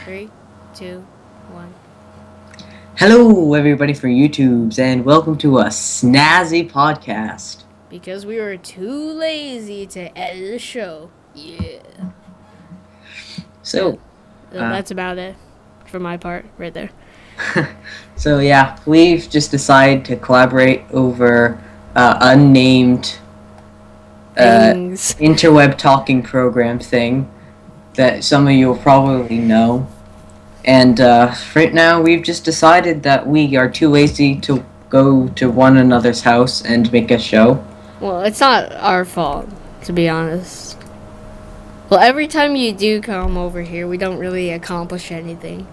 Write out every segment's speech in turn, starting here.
Three, two, one. Hello, everybody for YouTubes, and welcome to a snazzy podcast. Because we were too lazy to edit the show. Yeah. So, uh, That's about it for my part, right there. we've just decided to collaborate over unnamed Things. interweb talking program thing that some of you will probably know. And right now, we've just decided that we are too lazy to go to one another's house and make a show. Well, it's not our fault, to be honest. Well, every time you do come over here, we don't really accomplish anything.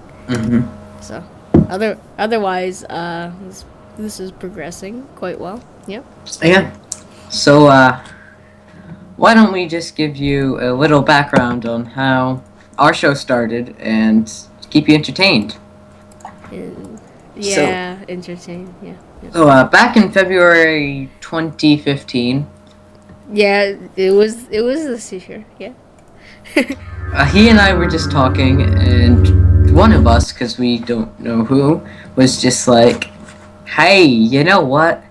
So, otherwise, this is progressing quite well. Yep. Yeah. So, why don't we just give you a little background on how our show started and keep you entertained? Entertaining. Yeah. So, back in February 2015, Yeah, it was this year. Yeah. he and I were just talking, and one of us, because we don't know who, was just like, hey, you know what?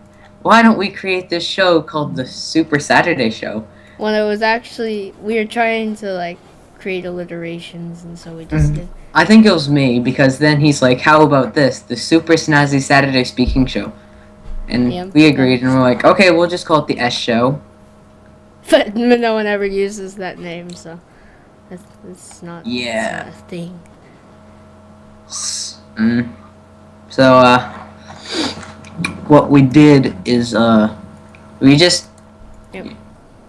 Why don't we create this show called the Super Saturday Show? When it was actually, we were trying to create alliterations, and so we just did. I think it was me, because then he's like, how about this? The Super Snazzy Saturday Speaking Show. And we agreed, and we're like, okay, we'll just call it the S Show. But no one ever uses that name, so it's not a thing. So, what we did is, we just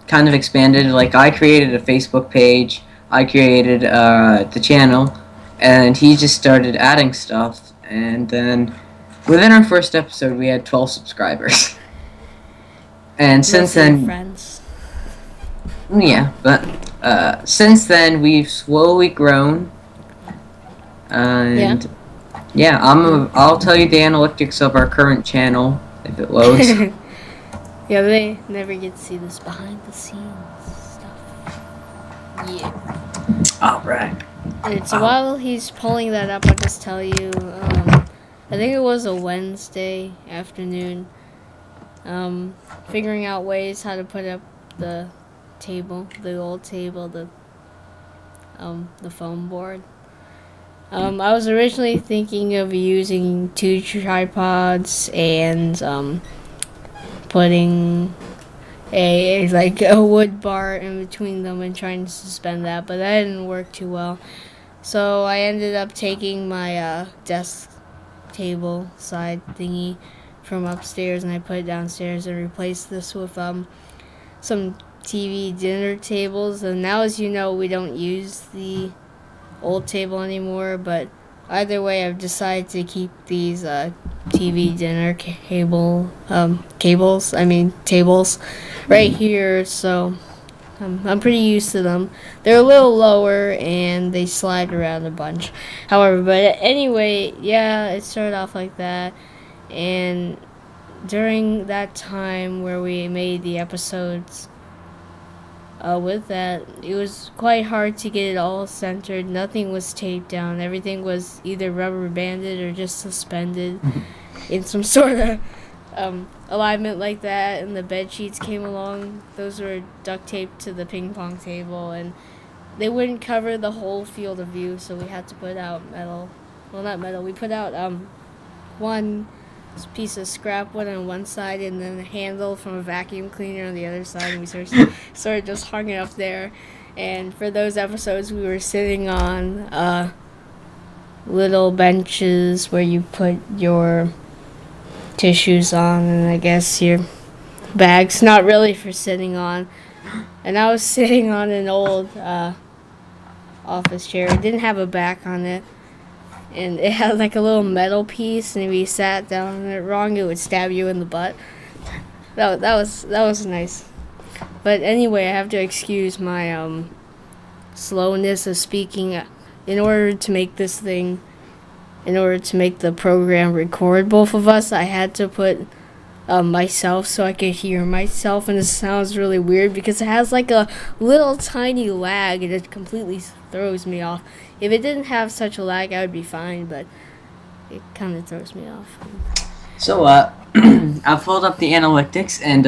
kind of expanded. Like, I created a Facebook page, I created the channel, and he just started adding stuff, and then within our first episode, we had 12 subscribers. And since then, friends. Yeah, but since then we've slowly grown, and I'll tell you the analytics of our current channel if it loads. Yeah, they never get to see this behind the scenes stuff. Yeah. All right. And so while he's pulling that up, I'll just tell you. I think it was a Wednesday afternoon. Figuring out ways how to put up the table, the old table, the foam board. I was originally thinking of using 2 tripods and putting a wood bar in between them and trying to suspend that, but that didn't work too well. So I ended up taking my desk table side thingy from upstairs and I put it downstairs and replaced this with some TV dinner tables. And now, as you know, we don't use the old table anymore, but either way I've decided to keep these TV dinner tables right here, so I'm pretty used to them. They're a little lower and they slide around a bunch. However, but anyway, yeah, it started off like that, and during that time where we made the episodes with that, it was quite hard to get it all centered. Nothing was taped down. Everything was either rubber banded or just suspended in some sort of alignment like that. And the bed sheets came along. Those were duct taped to the ping pong table, and they wouldn't cover the whole field of view, so we had to put out metal. Well, not metal. We put out one piece of scrap wood on one side and then a handle from a vacuum cleaner on the other side, and we sort of just hung it up there. And for those episodes, we were sitting on little benches where you put your tissues on and I guess your bags, not really for sitting on. And I was sitting on an old office chair. It didn't have a back on it, and it had a little metal piece, and if you sat down on it wrong, it would stab you in the butt. That was nice. But anyway, I have to excuse my slowness of speaking. In order to make the program record both of us, I had to put myself so I could hear myself, and it sounds really weird because it has a little tiny lag, and it completely throws me off. If it didn't have such a lag, I would be fine, but it kind of throws me off. So, I've pulled up the analytics, and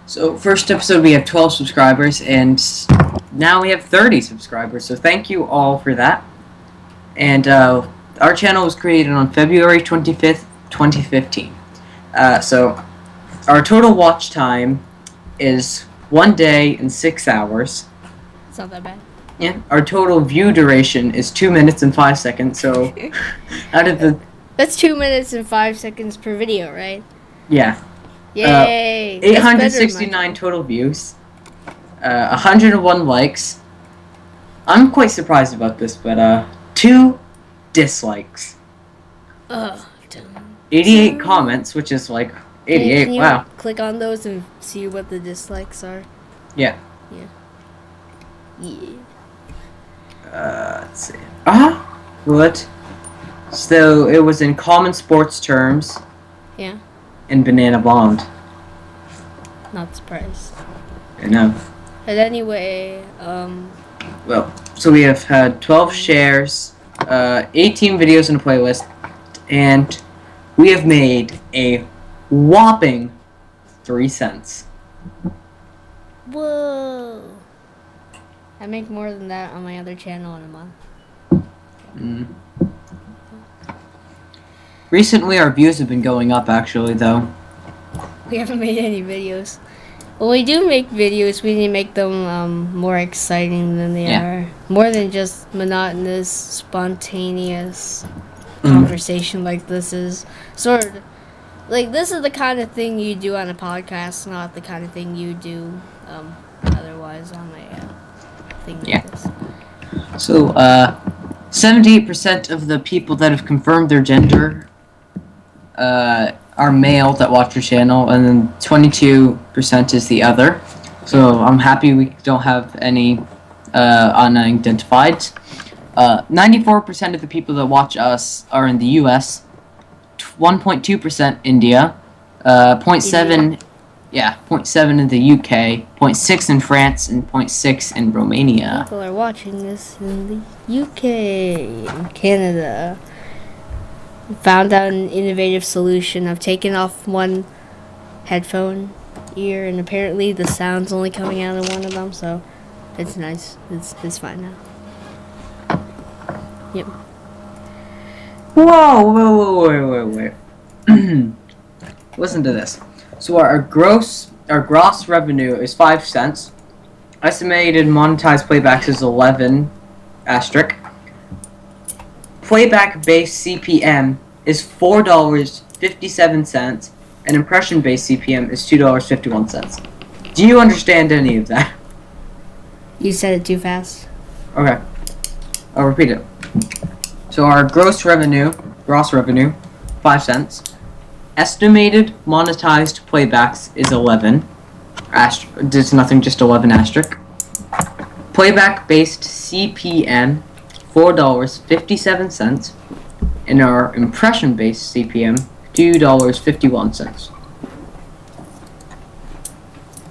so first episode we have 12 subscribers, and now we have 30 subscribers. So thank you all for that. And our channel was created on February 25th, 2015. So our total watch time is 1 day and 6 hours. It's not that bad. Yeah. Our total view duration is 2 minutes and 5 seconds. So out of the That's 2 minutes and 5 seconds per video, right? yeah. Yay! 869 total views. 101 likes. I'm quite surprised about this, but 2 dislikes. 88 comments, which is like 88. Can you Wow. click on those and see what the dislikes are? Yeah. Yeah. Let's see. What? So it was in common sports terms. Yeah. And banana bombed. Not surprised. I know. But anyway, Well, so we have had 12 shares, 18 videos in a playlist, and we have made a whopping 3 cents. whoa! I make more than that on my other channel in a month. Recently, our views have been going up, actually, though. We haven't made any videos. When we do make videos, we need to make them more exciting than they are. More than just monotonous, spontaneous conversation like this is. Sort of. Like, this is the kind of thing you do on a podcast, not the kind of thing you do otherwise on a thing like this. So, 78% of the people that have confirmed their gender are male that watch your channel, and then 22% is the other. So I'm happy we don't have any unidentified. 94% of the people that watch us are in the U.S. 1.2% India. 0.7 0.7 in the UK, 0.6 in France, and 0.6 in Romania. People are watching this in the UK and Canada. Found out an innovative solution. I've taken off one headphone ear, and apparently the sound's only coming out of one of them, so it's nice. It's fine now. Yep. Whoa, wait. Listen to this. So our gross revenue is 5 cents. Estimated monetized playbacks is 11 asterisk. Playback-based CPM is $4.57, and impression-based CPM is $2.51. Do you understand any of that? You said it too fast. Okay. I'll repeat it. So our gross revenue, 5 cents. Estimated monetized playbacks is 11. There's nothing, just 11 asterisk. Playback-based CPM, $4.57, and our impression-based CPM, $2.51.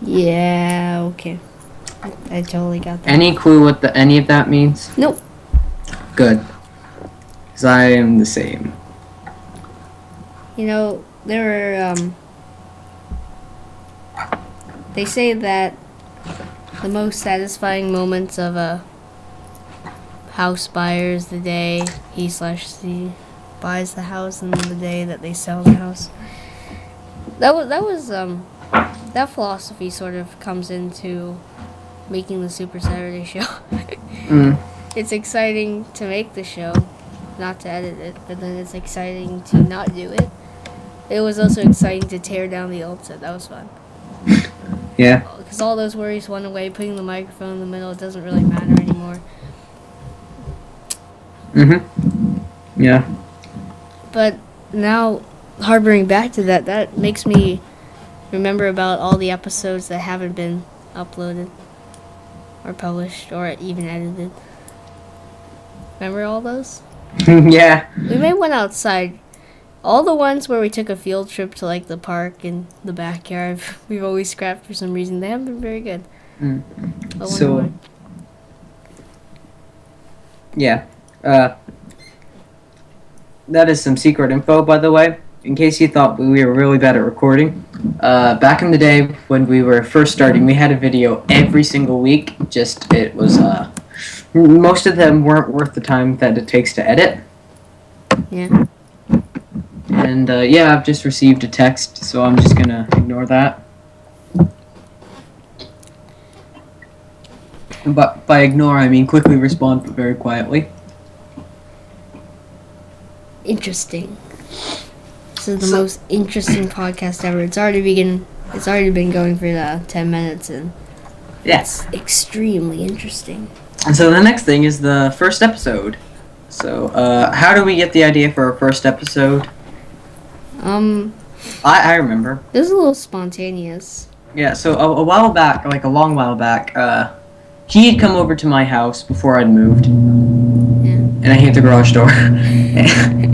Yeah, okay. I totally got that. Any clue what any of that means? Nope. Good. Because I am the same. You know, there are, they say that the most satisfying moments of a house buyer is the day he/she buys the house and the day that they sell the house. That philosophy sort of comes into making the Super Saturday Show. It's exciting to make the show, not to edit it, but then it's exciting to not do it. It was also exciting to tear down the old set. That was fun. Yeah. Because all those worries went away. Putting the microphone in the middle, it doesn't really matter anymore. Yeah. But now, harboring back to that, that makes me remember about all the episodes that haven't been uploaded or published or even edited. Remember all those? Yeah. We made one outside. All the ones where we took a field trip to like the park and the backyard, we've always scrapped for some reason. They haven't been very good. I wonder So, why. Yeah. That is some secret info, by the way. In case you thought we were really bad at recording, back in the day when we were first starting, we had a video every single week. Just it was most of them weren't worth the time that it takes to edit. Yeah. And yeah, I've just received a text, so I'm just gonna ignore that. But by ignore, I mean quickly respond, but very quietly. Interesting. This is the most interesting podcast ever. It's already been going for 10 minutes, and Yes. it's extremely interesting. And so the next thing is the first episode. So, how do we get the idea for our first episode? I remember. It was a little spontaneous. Yeah, so a while back, like a long while back, he had come over to my house before I'd moved. Yeah. And I hit the garage door.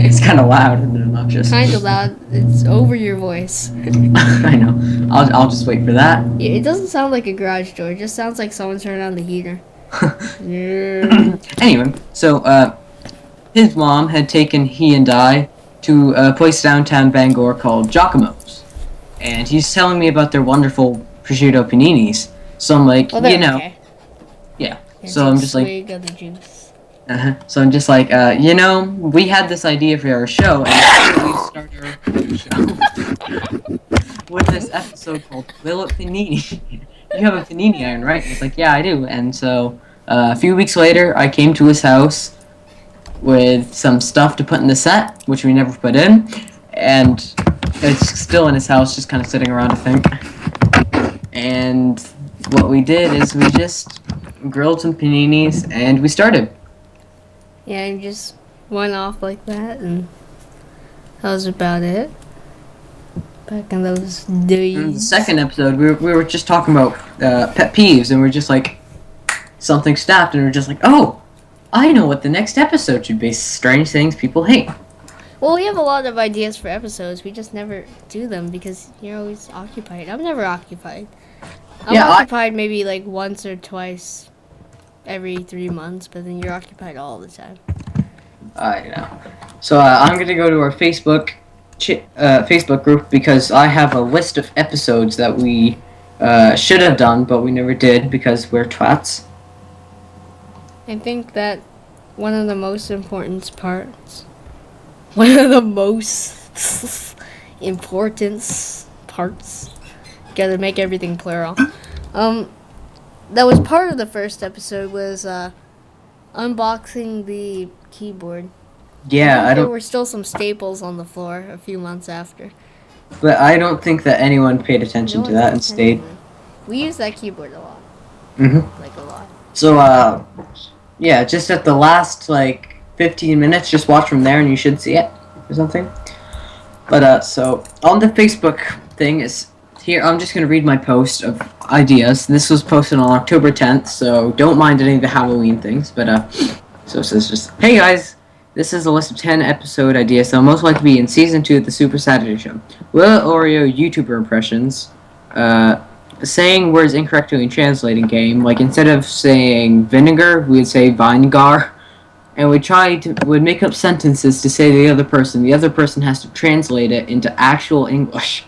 It's kind of loud and obnoxious. Kind of loud. It's over your voice. I know. I'll just wait for that. Yeah, it doesn't sound like a garage door. It just sounds like someone turned on the heater. Yeah. Anyway, so his mom had taken he and I to a place downtown Bangor called Giacomo's, and he's telling me about their wonderful prosciutto paninis. So I'm like, Well, they're you know, okay. yeah. It's So a I'm just like, swig of the juice. So I'm just like, you know, we had this idea for our show, and we start our show with this episode called Will It Panini? You have a panini iron, right? He's like, yeah, I do. And so a few weeks later, I came to his house with some stuff to put in the set, which we never put in, and it's still in his house, just kind of sitting around, I think. And what we did is we just grilled some paninis, and we started. Yeah, and just went off like that, and that was about it. Back in those days. In the second episode, we were just talking about pet peeves, and we're just like, something stopped, and we're just like, oh, I know what the next episode should be. Strange things people hate. Well, we have a lot of ideas for episodes. We just never do them because you're always occupied. I'm never occupied. I'm occupied maybe like once or twice every 3 months, but then you're occupied all the time. I know. So I'm gonna go to our Facebook group because I have a list of episodes that we should have done, but we never did because we're twats. I think that one of the most important parts, gotta make everything plural. That was part of the first episode was unboxing the keyboard. Yeah, I There don't. were still some staples on the floor a few months after. But I don't think that anyone paid attention to that and stayed. We use that keyboard a lot. Like a lot. So yeah, just at the last like 15 minutes, just watch from there and you should see it or something. But so on the Facebook thing is here. I'm just gonna read my post of ideas. This was posted on October 10th, so don't mind any of the Halloween things. But so it says just, hey guys, this is a list of 10 episode ideas that will most likely be in season 2 of the Super Saturday Show. Will Oreo YouTuber impressions. Saying words incorrectly in translating game, like instead of saying vinegar, we would say vinegar, and would make up sentences to say to the other person. The other person has to translate it into actual English.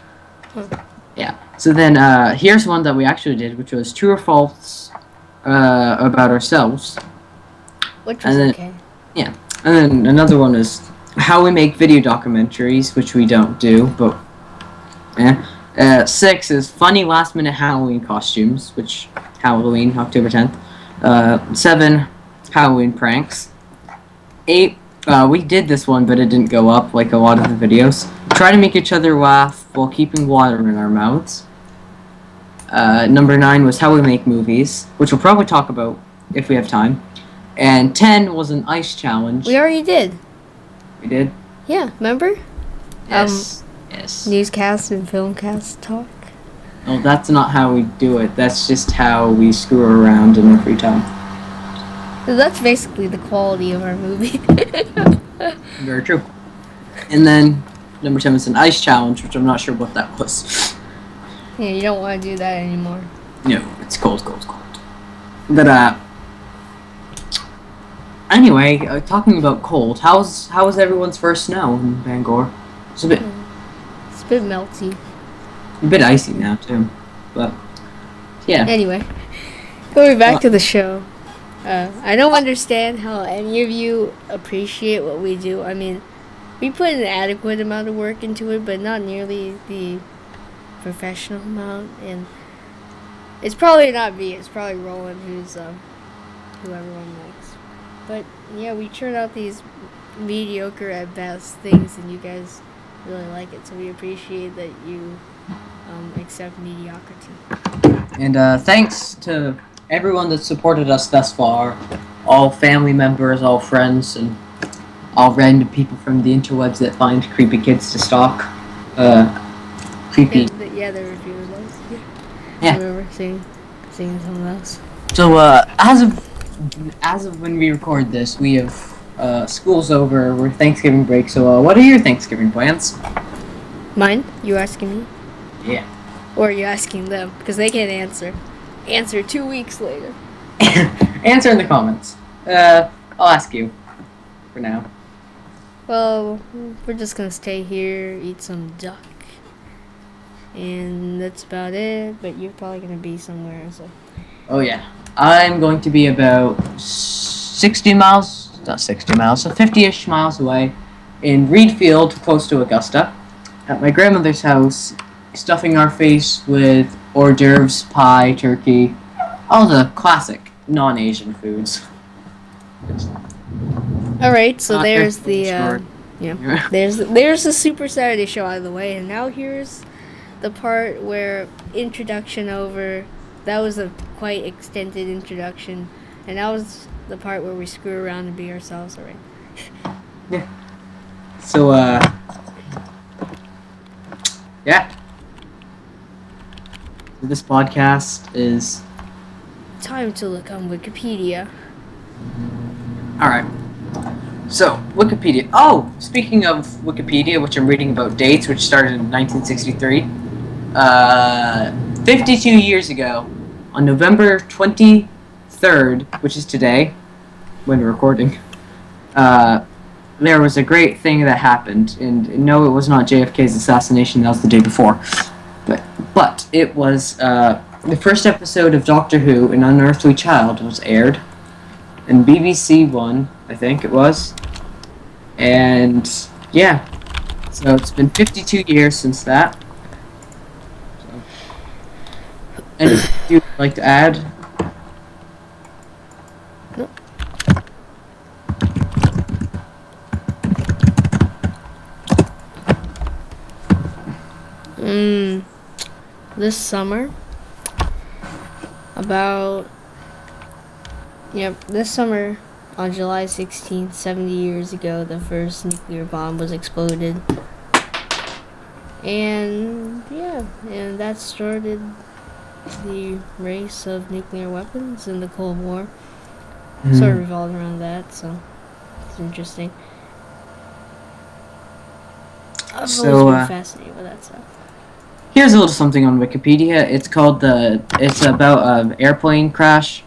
Yeah. So then here's one that we actually did, which was true or false about ourselves. Which was okay. Yeah. And then another one is how we make video documentaries, which we don't do, but 6 is funny last minute Halloween costumes, which Halloween, October 10th. 7, Halloween pranks. 8, we did this one, but it didn't go up like a lot of the videos. Try to make each other laugh while keeping water in our mouths. Number 9 was how we make movies, which we'll probably talk about if we have time. And 10 was an ice challenge. We already did. We did? Yeah, remember? Yes. Yes. Newscast and filmcast talk. Oh, that's not how we do it. That's just how we screw around in our free time. So that's basically the quality of our movie. Very true. And then number 10 was an ice challenge, which I'm not sure what that was. Yeah, you don't want to do that anymore. No, it's cold. But Anyway, talking about cold, how was everyone's first snow in Bangor? It's It's a bit melty. a bit icy now too, but yeah. Anyway, going back Uh, to the show. I don't understand how any of you appreciate what we do. I mean, we put an adequate amount of work into it, but not nearly the professional amount. And it's probably not me. It's probably Roland, who everyone likes. But yeah, we churn out these mediocre at best things, and you guys really like it. So we appreciate that you accept mediocrity. and thanks to everyone that supported us thus far, all family members, all friends, and all random people from the interwebs that find creepy kids to stalk. Creepy. Yeah, there were a few of those. Yeah. I Yeah. remember seeing some of those. So as of when we record this, we have school's over. We're Thanksgiving break. So what are your Thanksgiving plans? Mine? You asking me? Yeah. Or are you asking them? Because they can't answer. Answer 2 weeks later. Answer in the comments. I'll ask you for now. Well, we're just gonna stay here, eat some duck. And that's about it. But you're probably gonna be somewhere, so. Oh yeah, I'm going to be about 60 miles, not 60 miles, so 50-ish miles away in Reedfield, close to Augusta, at my grandmother's house, stuffing our face with hors d'oeuvres, pie, turkey, all the classic non-Asian foods. All right, so there's After the short. yeah. There's the Super Saturday show out of the way, and now here's the part where introduction over. That was a quite extended introduction, and that was the part where we screw around and be ourselves. All right. Yeah. So yeah. So this podcast is Time to look on Wikipedia. alright. So, Wikipedia. Oh, speaking of Wikipedia, which I'm reading about dates, which started in 1963. 52 years ago, on November 23rd, which is today, when we're recording, there was a great thing that happened. And no, it was not JFK's assassination, that was the day before. But it was the first episode of Doctor Who, An Unearthly Child, was aired. And BBC One, I think it was. And yeah, so it's been 52 years since that. So, anything you'd like to add? This summer, this summer, on July 16th, 70 years ago, the first nuclear bomb was exploded. And that started the race of nuclear weapons in the Cold War. Sort of revolved around that, so it's interesting. I've So, always been fascinated with that stuff. Here's a little something on Wikipedia. It's about an airplane crash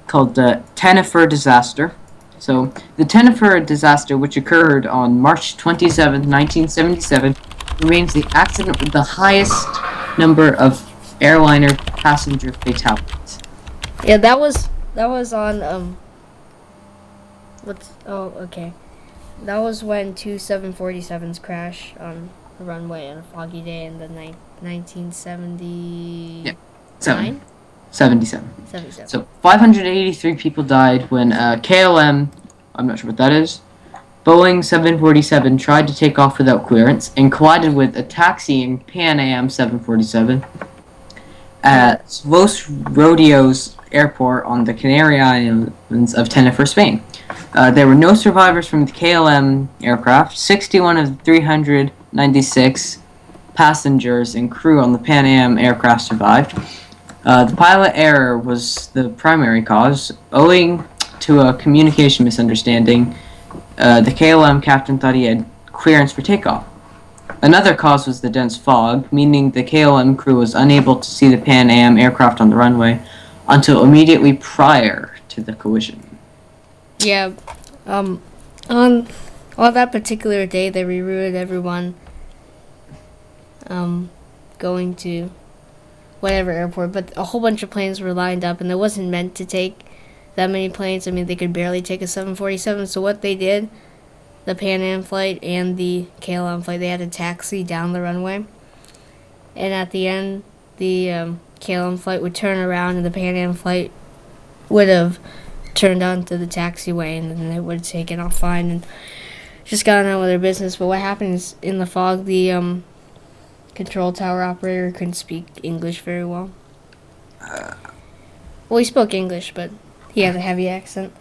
called the Tenerife disaster. So, the Tenerife disaster, which occurred on March 27, 1977, remains the accident with the highest number of airliner passenger fatalities. Yeah, that was on okay. That was when two 747s crashed on the runway on a foggy day in the 1970. Yeah, 77. 77. So 583 people died when KLM, I'm not sure what that is, Boeing 747 tried to take off without clearance and collided with a taxiing Pan Am 747 at Los Rodeos Airport on the Canary Islands of Tenerife, Spain. There were no survivors from the KLM aircraft. 61 of the 396 passengers and crew on the Pan Am aircraft survived. The pilot error was the primary cause. Owing to a communication misunderstanding, the KLM captain thought he had clearance for takeoff. Another cause was the dense fog, meaning the KLM crew was unable to see the Pan Am aircraft on the runway until immediately prior to the collision. Yeah. Um, on that particular day, they rerouted everyone going to whatever airport, but a whole bunch of planes were lined up, and it wasn't meant to take that many planes. I mean, they could barely take a 747. So what they did, the Pan Am flight and the KLM flight, they had to taxi down the runway, and at the end, the KLM flight would turn around, and the Pan Am flight would have turned onto the taxiway, and then they would have taken off fine and just gotten on with their business. But what happened is, in the fog, the control tower operator couldn't speak English very well. Well, he spoke English, but he had a heavy accent.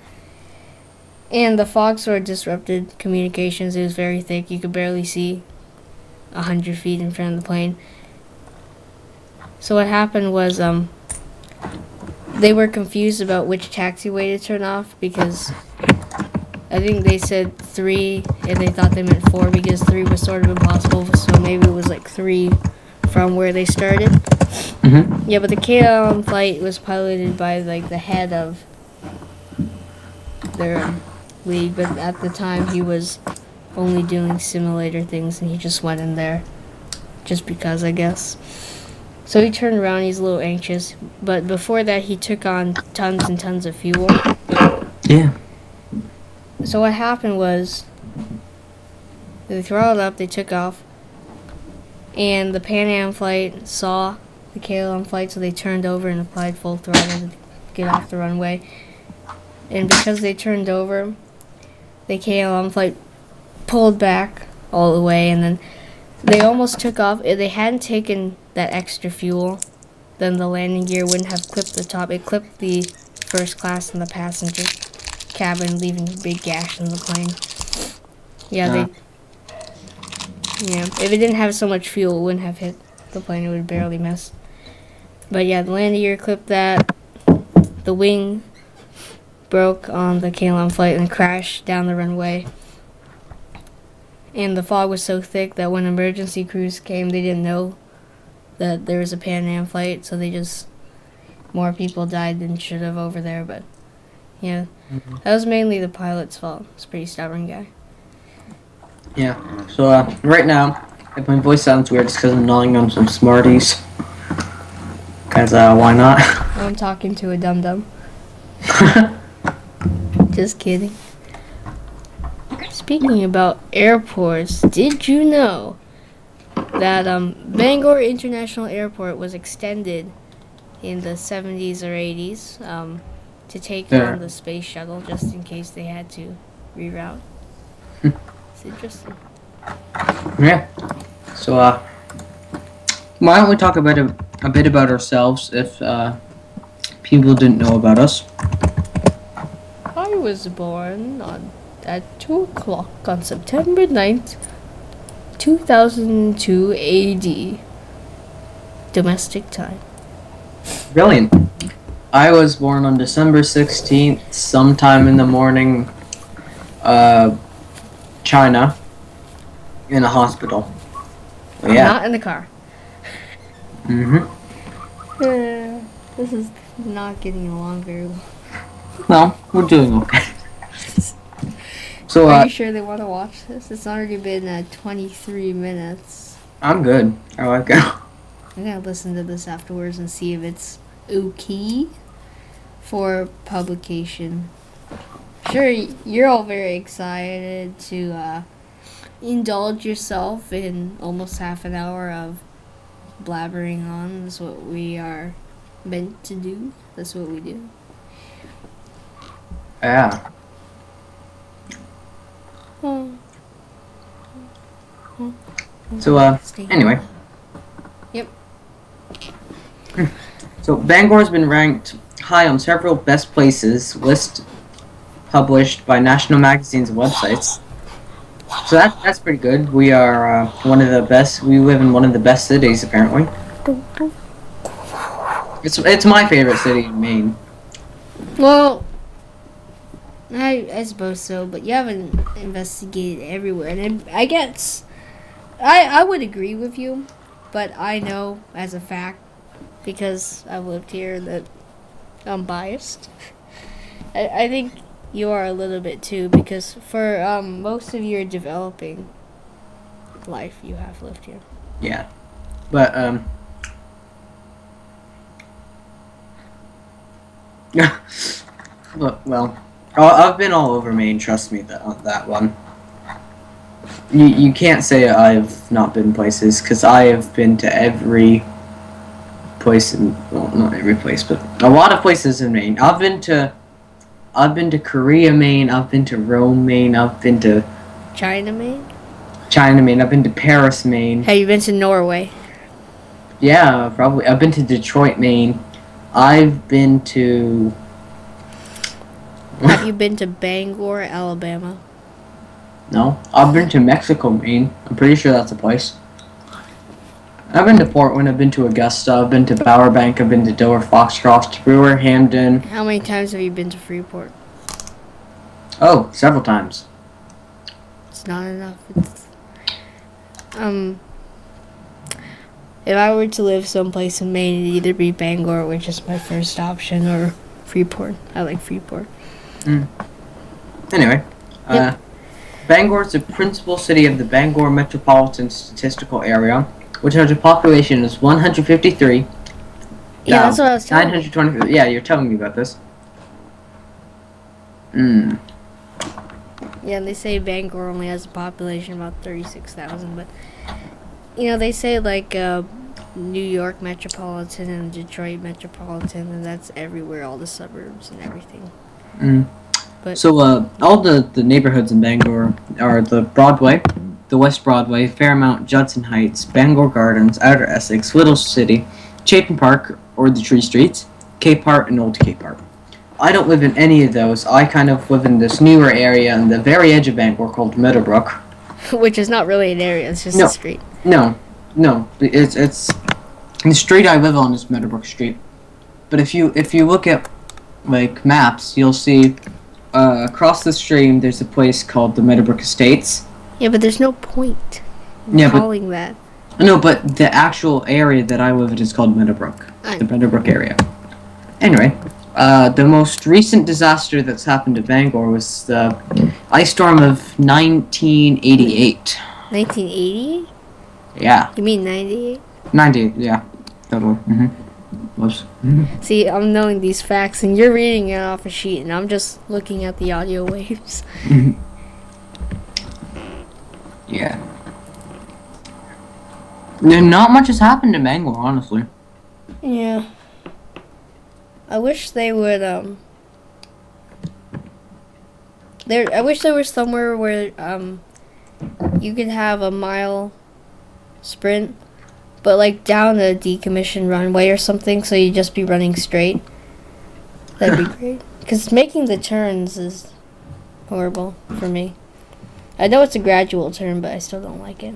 And the fog sort of disrupted communications. It was very thick. You could barely see 100 feet in front of the plane. So what happened was they were confused about which taxiway to turn off, because I think they said 3 and they thought they meant 4, because 3 was sort of impossible. So maybe it was like 3 from where they started. Mm-hmm. Yeah, but the KLM flight was piloted by like the head of their league, but at the time he was only doing simulator things, and he just went in there just because, I guess. So he turned around, he's a little anxious, but before that he took on tons and tons of fuel. Yeah. So what happened was, they throttled up, they took off, and the Pan Am flight saw the KLM flight, so they turned over and applied full throttle to get off the runway. And because they turned over, the KLM flight pulled back all the way, and then they almost took off. If they hadn't taken that extra fuel, then the landing gear wouldn't have clipped the top. It clipped the first class and the passenger cabin, leaving a big gash in the plane. Yeah, if it didn't have so much fuel, it wouldn't have hit the plane. It would barely miss. But yeah, the landing gear clipped that. The wing broke on the KLM flight and crashed down the runway. And the fog was so thick that when emergency crews came, they didn't know that there was a Pan Am flight, so more people died than should have over there. But yeah, that was mainly the pilot's fault. He's a pretty stubborn guy. Yeah. So right now, if my voice sounds weird, it's because I'm gnawing on some Smarties. Cause why not? I'm talking to a dum-dum. Just kidding. Speaking about airports, did you know that Bangor International Airport was extended in the 70s or 80s to take on the space shuttle, just in case they had to reroute? It's interesting. Yeah. So why don't we talk about a bit about ourselves, if people didn't know about us? I was born at 2 o'clock on September 9th, 2002 AD. Domestic time. Brilliant. I was born on December 16th, sometime in the morning, China, in a hospital. So, yeah. Not in the car. This is not getting along very well. No, we're doing okay. So, are you sure they want to watch this? It's already been 23 minutes. I'm good. I like it. I'm gonna listen to this afterwards and see if it's okay for publication. Sure, you're all very excited to indulge yourself in almost half an hour of blabbering on. That's what we are meant to do. That's what we do. Yeah. So, anyway. Yep. So, Bangor's been ranked high on several best places lists published by national magazines and websites. So that's pretty good. We are one of the best. We live in one of the best cities, apparently. It's my favorite city in Maine. Well, I suppose so, but you haven't investigated everywhere, and I guess I would agree with you, but I know as a fact, because I've lived here, that I'm biased. I think You are a little bit too, because for most of your developing life, you have lived here. Yeah, but look, well, I've been all over Maine. Trust me, that one. You can't say I've not been places because I have been to every place in, well, not every place, but a lot of places in Maine. I've been to Korea, Maine. I've been to Rome, Maine. I've been to China, Maine? China, Maine. I've been to Paris, Maine. Have you been to Norway? Yeah, probably. I've been to Detroit, Maine. I've been to. Have you been to Bangor, Alabama? No, I've been to Mexico, Maine. I'm pretty sure that's a place. I've been to Portland. I've been to Augusta. I've been to Bower Bank. I've been to Dover, Foxcroft, Brewer, Hamden. How many times have you been to Freeport? Oh, several times. It's not enough. It's, if I were to live someplace in Maine, it'd either be Bangor, which is my first option, or Freeport. I like Freeport. Anyway, Yep. Bangor is the principal city of the Bangor Metropolitan Statistical Area, which has a population of 153. Yeah, that's what I was telling you. 920. Yeah, you're telling me about this. Yeah, they say Bangor only has a population of about 36,000, but they say like New York Metropolitan and Detroit Metropolitan, and that's everywhere, all the suburbs and everything. But So, all the neighborhoods in Bangor are the Broadway, the West Broadway, Fairmount, Judson Heights, Bangor Gardens, Outer Essex, Little City, Chapin Park, or the Tree Streets, Cape Heart, and Old Cape Heart. I don't live in any of those. I kind of live in this newer area on the very edge of Bangor called Meadowbrook. which is not really an area; it's just No. a street. No, it's the street I live on is Meadowbrook Street. But if you look at like maps, you'll see across the stream there's a place called the Meadowbrook Estates. Yeah, but there's no point in Yeah, but calling that. no, but the actual area that I live in is called Meadowbrook. I The Meadowbrook area. Anyway, the most recent disaster that's happened to Bangor was the ice storm of 1988. 1988? Yeah, You mean 98? 98. Yeah, totally. Was. See, I'm knowing these facts, and you're reading it off a sheet, and I'm just looking at the audio waves. Yeah. Not much has happened in Bangor, honestly. Yeah. I wish they would, I wish there was somewhere where, you could have a mile sprint, but like down a decommissioned runway or something, so you'd just be running straight. That'd be great. Because making the turns is horrible for me. I know it's a gradual turn, but I still don't like it.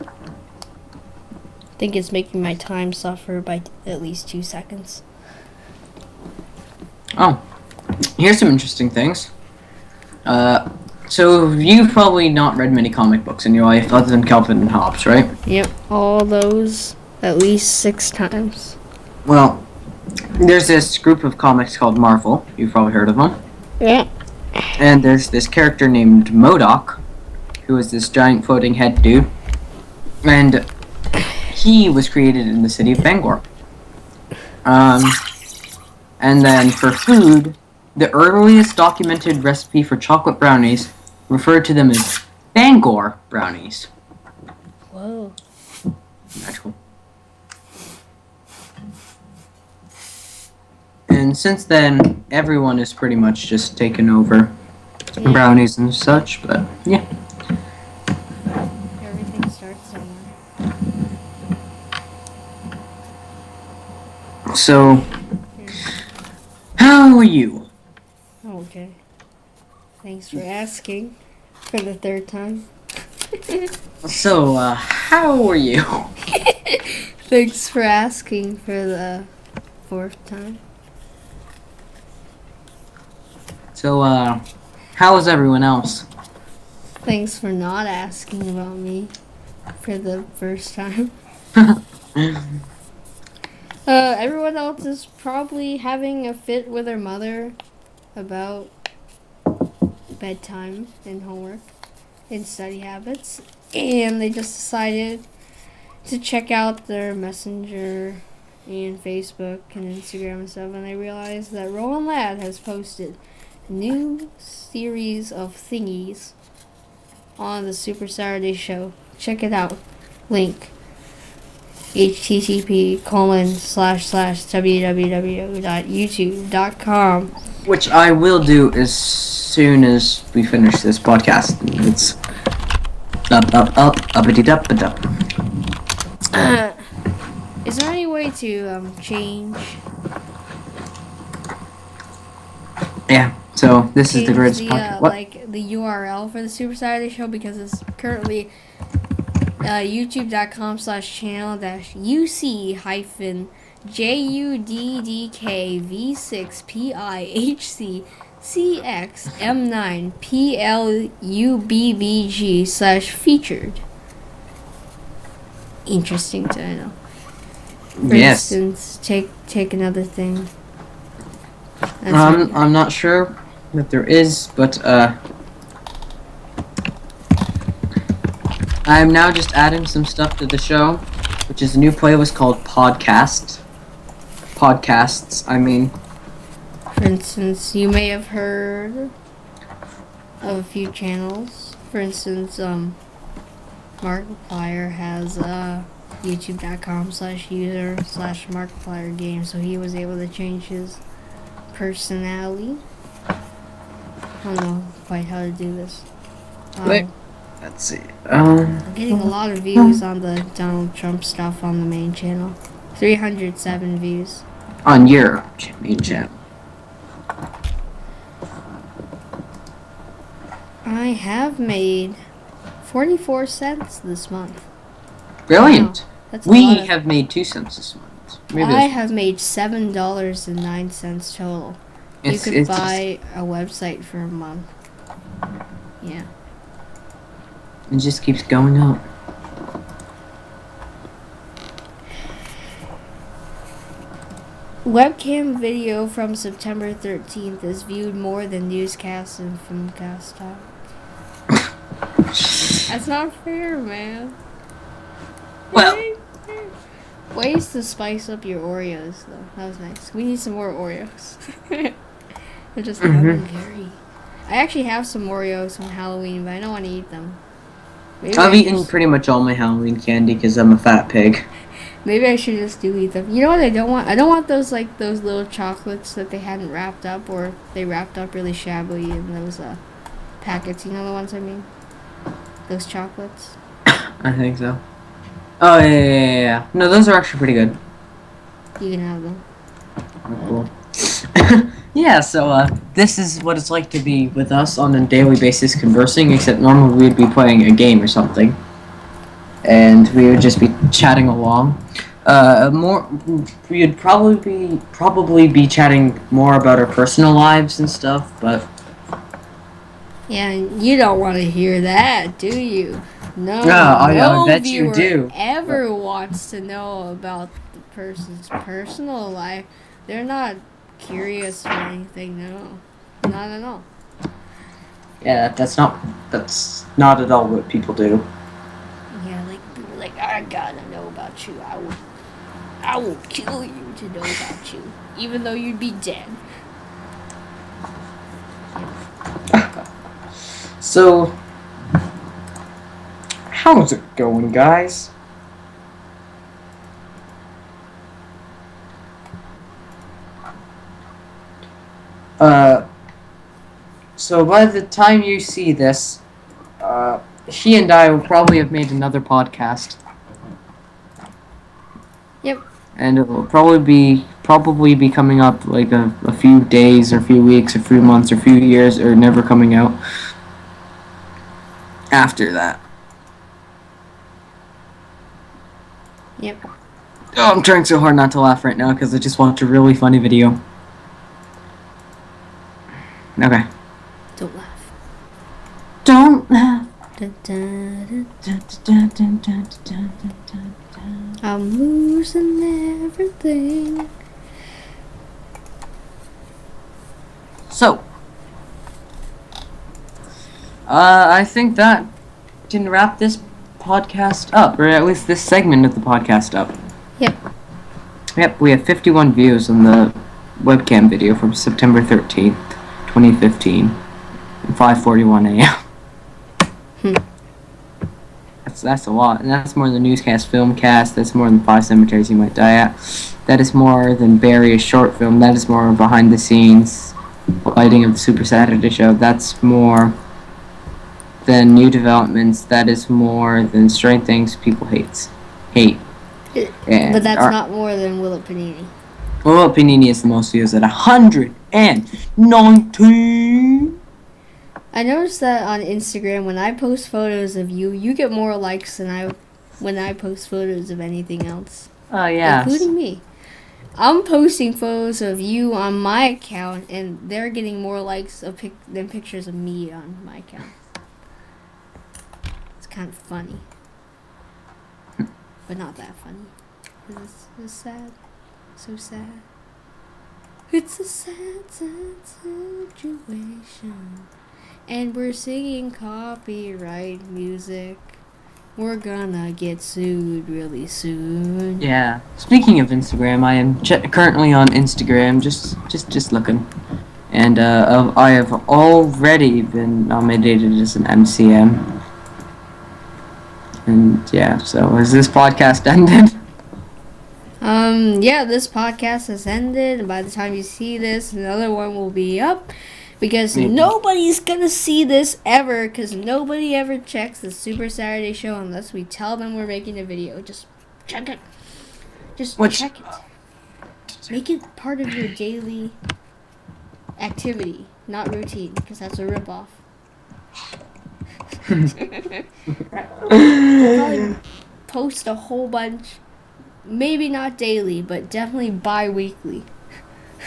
I think it's making my time suffer by at least 2 seconds. Oh, here's some interesting things. So you've probably not read many comic books in your life other than Calvin and Hobbes, right? Yep, all those at least 6 times. Well, there's this group of comics called Marvel. You've probably heard of them. Yeah. And there's this character named MODOK, who is this giant floating head dude. And he was created in the city of Bangor. And then for food, the earliest documented recipe for chocolate brownies referred to them as Bangor brownies. Whoa. That's cool. And since then, everyone has pretty much just taken over brownies and such, but yeah. Everything starts somewhere. So, how are you? Okay. Thanks for asking for the 3rd time. So, how are you? Thanks for asking for the 4th time. So, how is everyone else? Thanks for not asking about me for the 1st time. Everyone else is probably having a fit with their mother. about bedtime and homework and study habits, and they just decided to check out their Messenger and Facebook and Instagram and stuff, and they realized that Roland Ladd has posted a new series of thingies on the Super Saturday Show. Check it out. Link http://www.youtube.com. Which I will do as soon as we finish this podcast. It's up. Is there any way to change? Yeah. So this is the greatest the podcast. What? like the URL for the Super Saturday Show, because it's currently youtube.com/channel-uc hyphen JUDDKV6PIHC CXM9PLUBBG/featured. Interesting to know. For Yes. instance, take another thing. I'm not sure that there is, but I'm now just adding some stuff to the show, which is a new playlist called Podcasts. I mean. For instance, you may have heard of a few channels. For instance, Markiplier has youtube.com/user/Markiplier game, so he was able to change his personality. I don't know quite how to do this. Wait. Let's see. I'm getting a lot of views on the Donald Trump stuff on the main channel. 307 views. On your main channel. I have made 44 cents this month. Brilliant. Wow, that's a We lot of- have made 2 cents this month. Maybe I that's- have made $7.09 total. You It's- could it's buy a website for a month. Yeah. It just keeps going up. Webcam video from September 13th is viewed more than newscasts and filmcast time. That's not fair, man. Well. Ways to spice up your Oreos, though. That was nice. We need some more Oreos. They're just very. I actually have some Oreos from Halloween, but I don't want to eat them. Maybe I've I eaten just- pretty much all my Halloween candy because I'm a fat pig. Maybe I should just do eat them. You know what I don't want? I don't want those those little chocolates that they hadn't wrapped up, or they wrapped up really shabbily in those packets. You know the ones I mean? Those chocolates. I think so. Oh yeah. No, those are actually pretty good. You can have them. Cool. Yeah, so this is what it's like to be with us on a daily basis conversing, except normally we'd be playing a game or something. And we would just be chatting along. We'd probably be chatting more about our personal lives and stuff, but Yeah, and you don't want to hear that, do you? No, I no bet you viewer do. ever wants to know about the person's personal life. They're not curious or anything, no. Not at all. yeah, that's not at all what people do. Yeah, like I gotta know about you. I will kill you to know about you, even though you'd be dead. So, how's it going, guys? So by the time you see this, he and I will probably have made another podcast. Yep. And it will probably be coming up like a few days or a few weeks or a few months or a few years, or never coming out after that. Yep. Oh, I'm trying so hard not to laugh right now because I just watched a really funny video. Okay. Don't laugh. Don't laugh. Dun, dun, dun. Dun, dun, dun, dun, dun, dun, dun, dun. I'm losing everything. So, I think that can wrap this podcast up, or at least this segment of the podcast up. Yep. Yep, we have 51 views on the webcam video from September 13th, 2015, at 5:41 a.m. That's a lot, and that's more than newscast, filmcast. That's more than 5 cemeteries you might die at. That is more than Barry's short film. That is more behind the scenes lighting of the Super Saturday Show. That's more than new developments. That is more than strange things people hate. And But that's not more than Will It Panini. Well, Panini is the most views at 119. I noticed that on Instagram, when I post photos of you, you get more likes than when I post photos of anything else. Oh, yeah. Including me. I'm posting photos of you on my account, and they're getting more likes than pictures of me on my account. It's kind of funny. But not that funny. It's sad. So sad. It's a sad, sad situation. And we're singing copyright music. We're gonna get sued really soon. Yeah. Speaking of Instagram, I am currently on Instagram, just looking, and I have already been nominated as an MCM. And yeah, so has this podcast ended? Yeah, this podcast has ended, and by the time you see this, another one will be up. Because nobody's gonna see this ever, because nobody ever checks the Super Saturday Show unless we tell them we're making a video. Just check it. Check it. Make it part of your daily activity, not routine, because that's a ripoff. Probably post a whole bunch, maybe not daily, but definitely bi-weekly.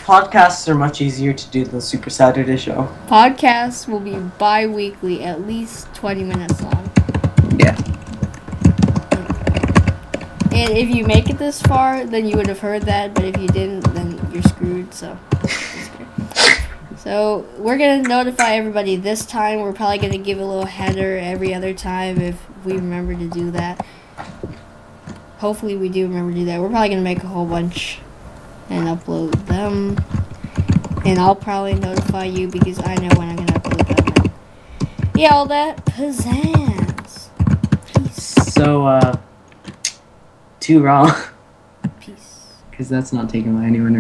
Podcasts are much easier to do than the Super Saturday Show. Podcasts will be bi-weekly, at least 20 minutes long. Yeah. And if you make it this far, then you would have heard that, but if you didn't, then you're screwed, so. So, we're going to notify everybody this time. We're probably going to give a little header every other time if we remember to do that. Hopefully we do remember to do that. We're probably going to make a whole bunch and upload them. And I'll probably notify you because I know when I'm going to upload them. And yeah, all that pizzazz. Peace. So, too wrong. Peace. Because that's not taken by anyone.